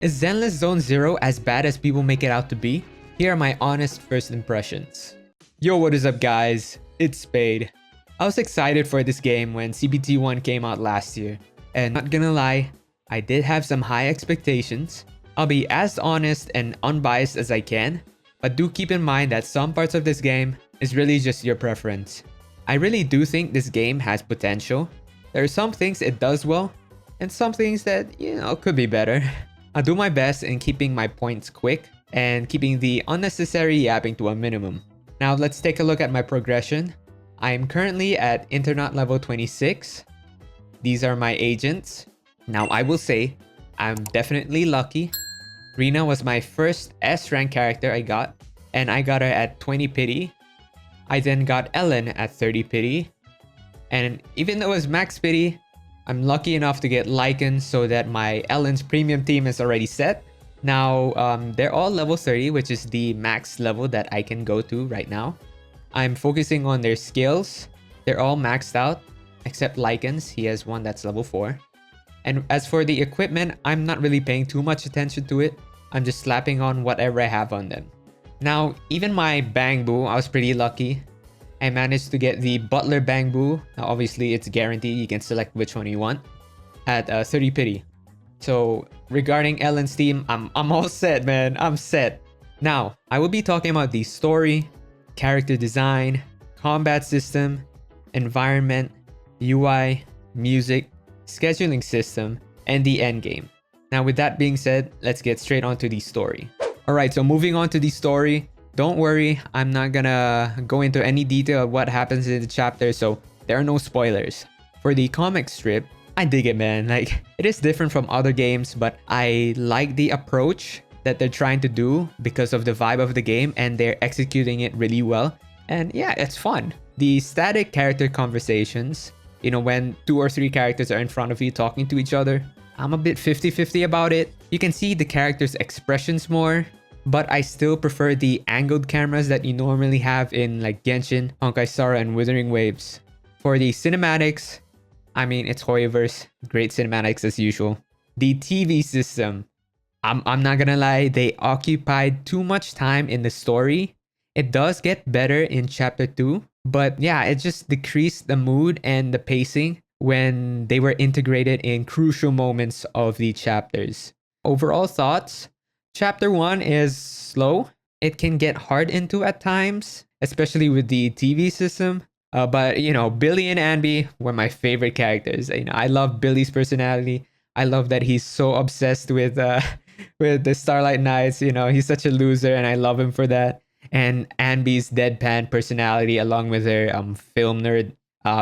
Is Zenless Zone Zero as bad as people make it out to be? Here are my honest first impressions. Yo, what is up guys? It's Spade. I was excited for this game when CBT1 came out last year, and not gonna lie, I did have some high expectations. I'll be as honest and unbiased as I can, but do keep in mind that some parts of this game is really just your preference. I really do think this game has potential. There are some things it does well, and some things that, could be better. I'll do my best in keeping my points quick and keeping the unnecessary yapping to a minimum. Now let's take a look at my progression. I am currently at Internaut level 26. These are my agents. Now I will say, I'm definitely lucky. Rina was my first S rank character I got, and I got her at 20 pity. I then got Ellen at 30 pity. And even though it was max pity, I'm lucky enough to get Lycan so that my Ellen's premium team is already set. Now, they're all level 30, which is the max level that I can go to right now. I'm focusing on their skills. They're all maxed out, except Lycan's. He has one that's level 4. And as for the equipment, I'm not really paying too much attention to it. I'm just slapping on whatever I have on them. Now, even my Bang Boo, I was pretty lucky. I managed to get the Butler Bang Boo. Now, obviously, it's guaranteed. You can select which one you want at 30 pity. So, regarding Ellen's team, I'm all set, man. I'm set. Now, I will be talking about the story, character design, combat system, environment, UI, music, scheduling system, and the endgame. Now, with that being said, let's get straight onto the story. Alright, so moving on to the story. Don't worry, I'm not gonna go into any detail of what happens in the chapter, so there are no spoilers. For the comic strip, I dig it, man. Like, it is different from other games, but I like the approach that they're trying to do because of the vibe of the game, and they're executing it really well. And yeah, it's fun. The static character conversations, when 2 or 3 characters are in front of you talking to each other, I'm a bit 50-50 about it. You can see the characters' expressions more, but I still prefer the angled cameras that you normally have in like Genshin, Honkai Star, and Wuthering Waves. For the cinematics, I mean, it's Hoyoverse. Great cinematics as usual. The TV system, I'm not gonna lie, they occupied too much time in the story. It does get better in chapter 2, but yeah, it just decreased the mood and the pacing when they were integrated in crucial moments of the chapters. Overall thoughts? Chapter 1 is slow. It can get hard into at times, especially with the TV system. But Billy and Anby were my favorite characters. I love Billy's personality. I love that he's so obsessed with with the Starlight Knights. He's such a loser, and I love him for that. And Anby's deadpan personality, along with her film nerd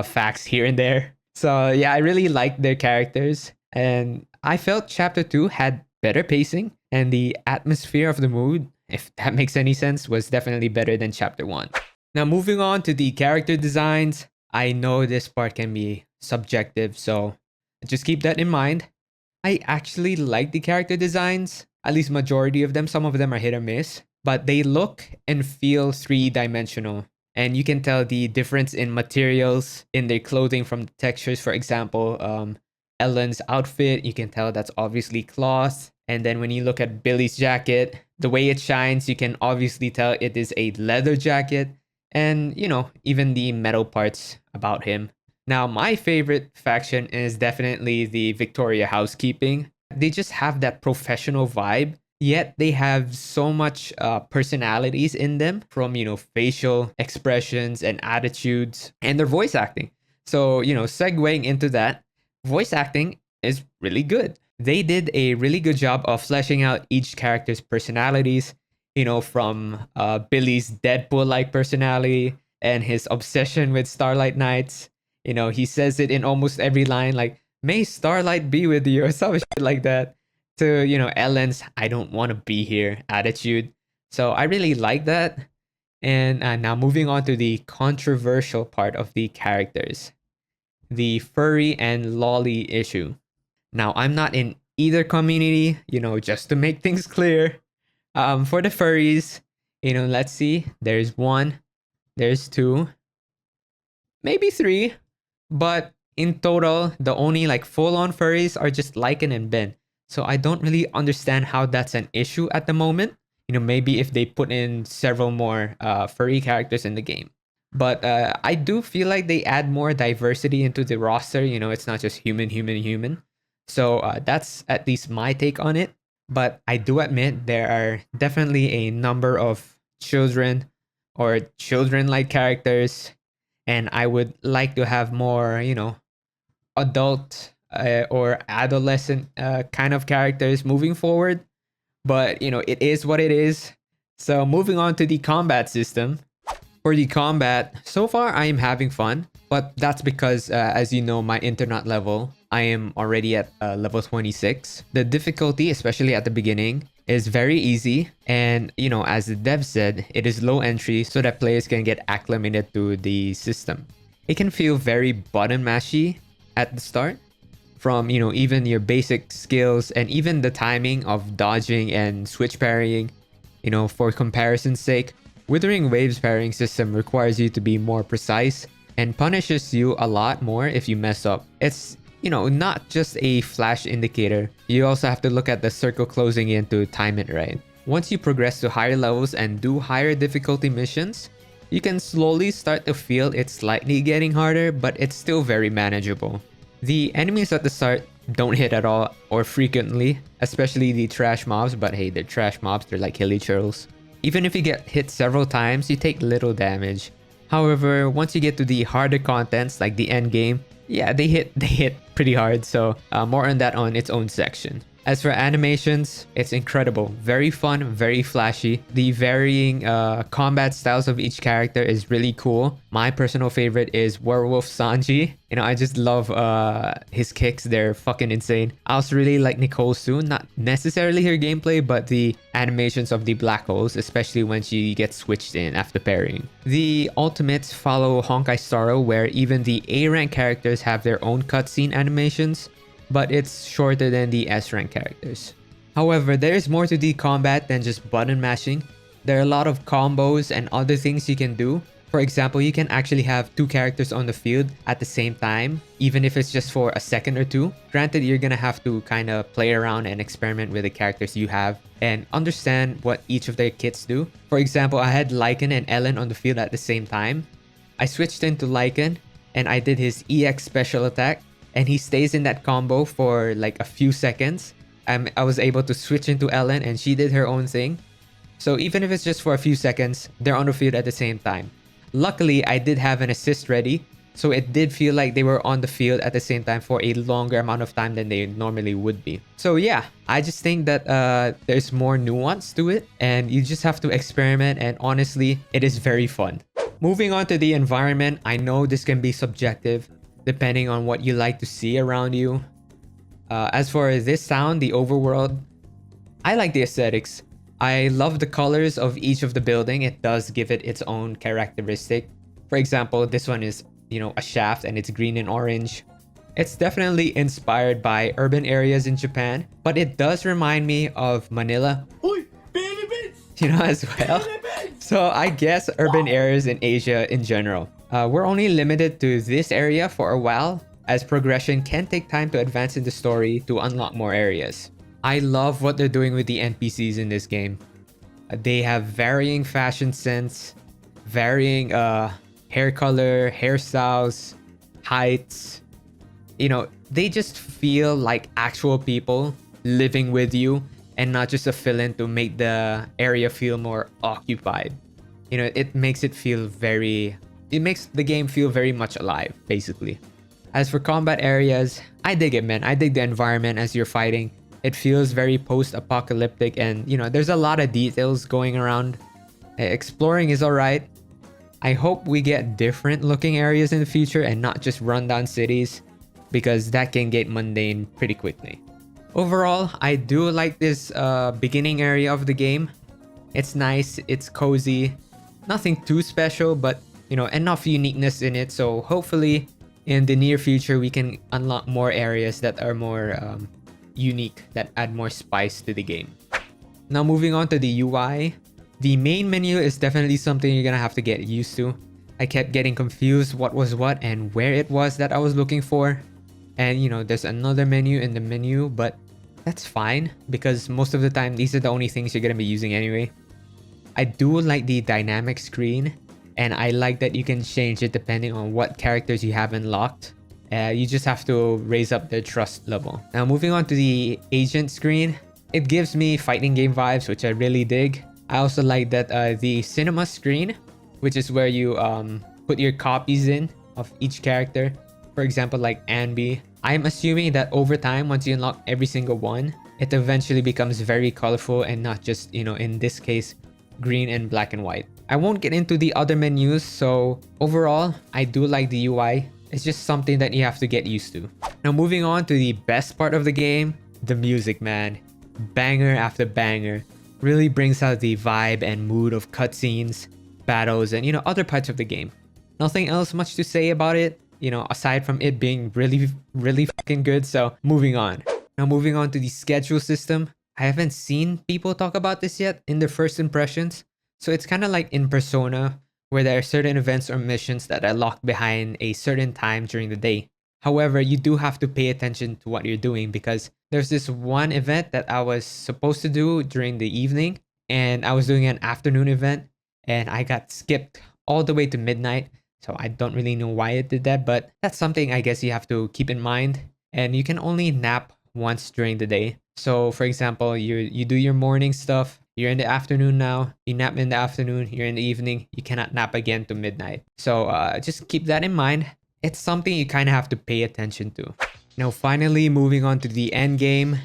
facts here and there. So yeah, I really liked their characters, and I felt chapter 2 had better pacing, and the atmosphere of the mood, if that makes any sense, was definitely better than chapter 1. Now moving on to the character designs, I know this part can be subjective, so just keep that in mind. I actually like the character designs, at least majority of them. Some of them are hit or miss, but they look and feel 3-dimensional. And you can tell the difference in materials in their clothing from the textures. For example, Ellen's outfit, you can tell that's obviously cloth. And then when you look at Billy's jacket, the way it shines, you can obviously tell it is a leather jacket. And, even the metal parts about him. Now, my favorite faction is definitely the Victoria Housekeeping. They just have that professional vibe, yet they have so much personalities in them from, facial expressions and attitudes and their voice acting. So, segueing into that, voice acting is really good. They did a really good job of fleshing out each character's personalities, from Billy's Deadpool-like personality and his obsession with Starlight Knights. He says it in almost every line, like, "May Starlight be with you," or some shit like that. To, Ellen's "I don't want to be here" attitude. So I really like that. And now moving on to the controversial part of the characters. The furry and lolly issue. Now, I'm not in either community, just to make things clear. For the furries, let's see. There's 1, there's 2, maybe 3, but in total, the only like full-on furries are just Lycan and Ben. So I don't really understand how that's an issue at the moment. Maybe if they put in several more furry characters in the game. But I do feel like they add more diversity into the roster. It's not just human, human, human. So that's at least my take on it. But I do admit there are definitely a number of children or children like characters. And I would like to have more, adult or adolescent kind of characters moving forward. But, it is what it is. So moving on to the combat system. For the combat, so far I am having fun, but that's because, as you know, my internet level, I am already at level 26. The difficulty, especially at the beginning, is very easy. And, as the dev said, it is low entry so that players can get acclimated to the system. It can feel very button mashy at the start, from, even your basic skills and even the timing of dodging and switch parrying. For comparison's sake, Withering Wave's parrying system requires you to be more precise and punishes you a lot more if you mess up. It's, not just a flash indicator. You also have to look at the circle closing in to time it right. Once you progress to higher levels and do higher difficulty missions, you can slowly start to feel it's slightly getting harder, but it's still very manageable. The enemies at the start don't hit at all or frequently, especially the trash mobs, but hey, they're trash mobs, they're like hilly churls. Even if you get hit several times, you take little damage. However, once you get to the harder contents like the end game, yeah, they hit pretty hard, so more on that on its own section. As for animations, it's incredible. Very fun, very flashy. The varying combat styles of each character is really cool. My personal favorite is Werewolf Sanji. I just love his kicks. They're fucking insane. I also really like Nicole Soon. Not necessarily her gameplay, but the animations of the black holes, especially when she gets switched in after parrying. The ultimates follow Honkai Star Rail, where even the A rank characters have their own cutscene animations, but it's shorter than the S rank characters. However, there is more to the combat than just button mashing. There are a lot of combos and other things you can do. For example, you can actually have two characters on the field at the same time, even if it's just for a second or two. Granted, you're gonna have to kind of play around and experiment with the characters you have and understand what each of their kits do. For example, I had Lycan and Ellen on the field at the same time. I switched into Lycan and I did his EX special attack, and he stays in that combo for like a few seconds. I was able to switch into Ellen and she did her own thing. So even if it's just for a few seconds, they're on the field at the same time. Luckily, I did have an assist ready, so it did feel like they were on the field at the same time for a longer amount of time than they normally would be. So yeah, I just think that there's more nuance to it, and you just have to experiment, and honestly, it is very fun. Moving on to the environment, I know this can be subjective, depending on what you like to see around you. As for this sound, the overworld, I like the aesthetics. I love the colors of each of the building. It does give it its own characteristic. For example, this one is, a shaft and it's green and orange. It's definitely inspired by urban areas in Japan, but it does remind me of Manila, as well. So I guess urban areas in Asia in general. We're only limited to this area for a while, as progression can take time to advance in the story to unlock more areas. I love what they're doing with the NPCs in this game. They have varying fashion sense, varying hair color, hairstyles, heights. They just feel like actual people living with you and not just a fill-in to make the area feel more occupied. It makes it makes the game feel very much alive, basically. As for combat areas, I dig it, man. I dig the environment as you're fighting. It feels very post-apocalyptic, and there's a lot of details going around. Exploring is alright. I hope we get different looking areas in the future and not just rundown cities, because that can get mundane pretty quickly. Overall, I do like this beginning area of the game. It's nice, it's cozy, nothing too special, but enough uniqueness in it. So hopefully in the near future, we can unlock more areas that are more unique, that add more spice to the game. Now moving on to the UI. The main menu is definitely something you're gonna have to get used to. I kept getting confused what was what and where it was that I was looking for. And there's another menu in the menu, but that's fine because most of the time these are the only things you're gonna be using anyway. I do like the dynamic screen, and I like that you can change it depending on what characters you have unlocked. You just have to raise up their trust level. Now moving on to the agent screen, it gives me fighting game vibes, which I really dig. I also like that the cinema screen, which is where you put your copies in of each character. For example, like Anby. I'm assuming that over time, once you unlock every single one, it eventually becomes very colorful and not just, in this case, green and black and white. I won't get into the other menus, so overall, I do like the UI. It's just something that you have to get used to. Now moving on to the best part of the game, the music, man. Banger after banger. Really brings out the vibe and mood of cutscenes, battles, and other parts of the game. Nothing else much to say about it, aside from it being really, really fucking good. So moving on. Now moving on to the schedule system. I haven't seen people talk about this yet in their first impressions. So it's kind of like in Persona, where there are certain events or missions that are locked behind a certain time during the day. However, you do have to pay attention to what you're doing because there's this one event that I was supposed to do during the evening, and I was doing an afternoon event, and I got skipped all the way to midnight. So I don't really know why it did that, but that's something I guess you have to keep in mind. And you can only nap once during the day. So for example, you do your morning stuff, you're in the afternoon now, you nap in the afternoon, you're in the evening, you cannot nap again to midnight. So just keep that in mind. It's something you kind of have to pay attention to. Now finally, moving on to the end game.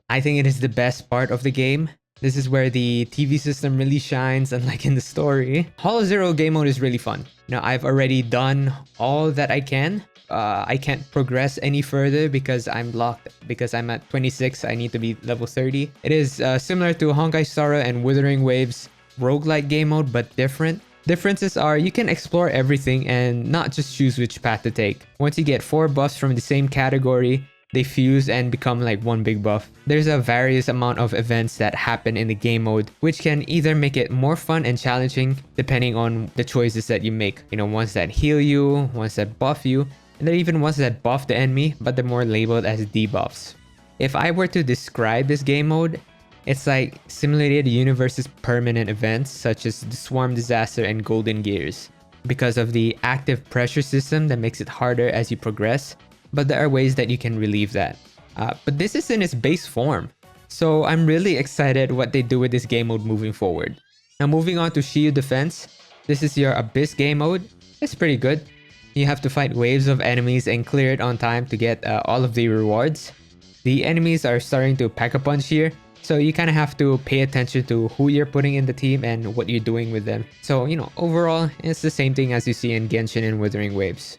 I think it is the best part of the game. This is where the TV system really shines, unlike in the story. Hollow Zero game mode is really fun. I've already done all that I can. I can't progress any further because I'm locked. Because I'm at 26, I need to be level 30. It is similar to Honkai Star Rail and Wuthering Waves roguelike game mode, but different. Differences are you can explore everything and not just choose which path to take. Once you get 4 buffs from the same category, they fuse and become like one big buff. There's a various amount of events that happen in the game mode, which can either make it more fun and challenging depending on the choices that you make. Ones that heal you, ones that buff you, and there are even ones that buff the enemy, but they're more labeled as debuffs. If I were to describe this game mode, it's like simulated universe's permanent events such as the Swarm Disaster and Golden Gears. Because of the active pressure system that makes it harder as you progress, but there are ways that you can relieve that. But this is in its base form. So I'm really excited what they do with this game mode moving forward. Now moving on to Shiyu Defense. This is your Abyss game mode. It's pretty good. You have to fight waves of enemies and clear it on time to get all of the rewards. The enemies are starting to pack a punch here. So you kind of have to pay attention to who you're putting in the team and what you're doing with them. So, overall, it's the same thing as you see in Genshin and Wuthering Waves.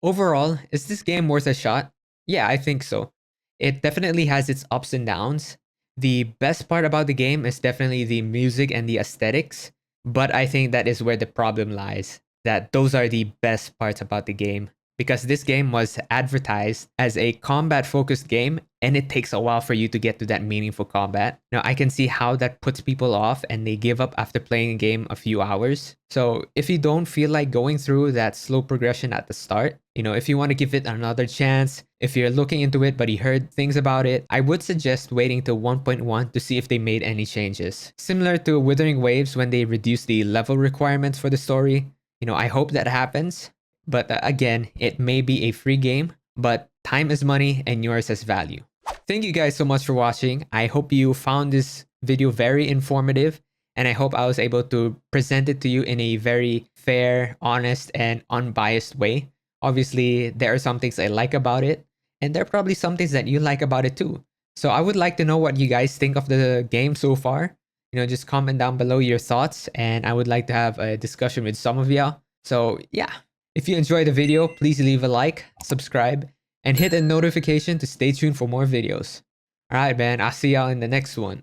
Overall, is this game worth a shot? Yeah, I think so. It definitely has its ups and downs. The best part about the game is definitely the music and the aesthetics, but I think that is where the problem lies. That those are the best parts about the game. Because this game was advertised as a combat-focused game, and it takes a while for you to get to that meaningful combat. Now, I can see how that puts people off and they give up after playing a game a few hours. So if you don't feel like going through that slow progression at the start, if you want to give it another chance, if you're looking into it but you heard things about it, I would suggest waiting till 1.1 to see if they made any changes. Similar to Wuthering Waves when they reduced the level requirements for the story, I hope that happens. But again, it may be a free game, but time is money and yours has value. Thank you guys so much for watching. I hope you found this video very informative, and I hope I was able to present it to you in a very fair, honest, and unbiased way. Obviously, there are some things I like about it, and there are probably some things that you like about it too. So I would like to know what you guys think of the game so far. Just comment down below your thoughts, and I would like to have a discussion with some of y'all. So yeah. If you enjoyed the video, please leave a like, subscribe, and hit a notification to stay tuned for more videos. Alright man, I'll see y'all in the next one.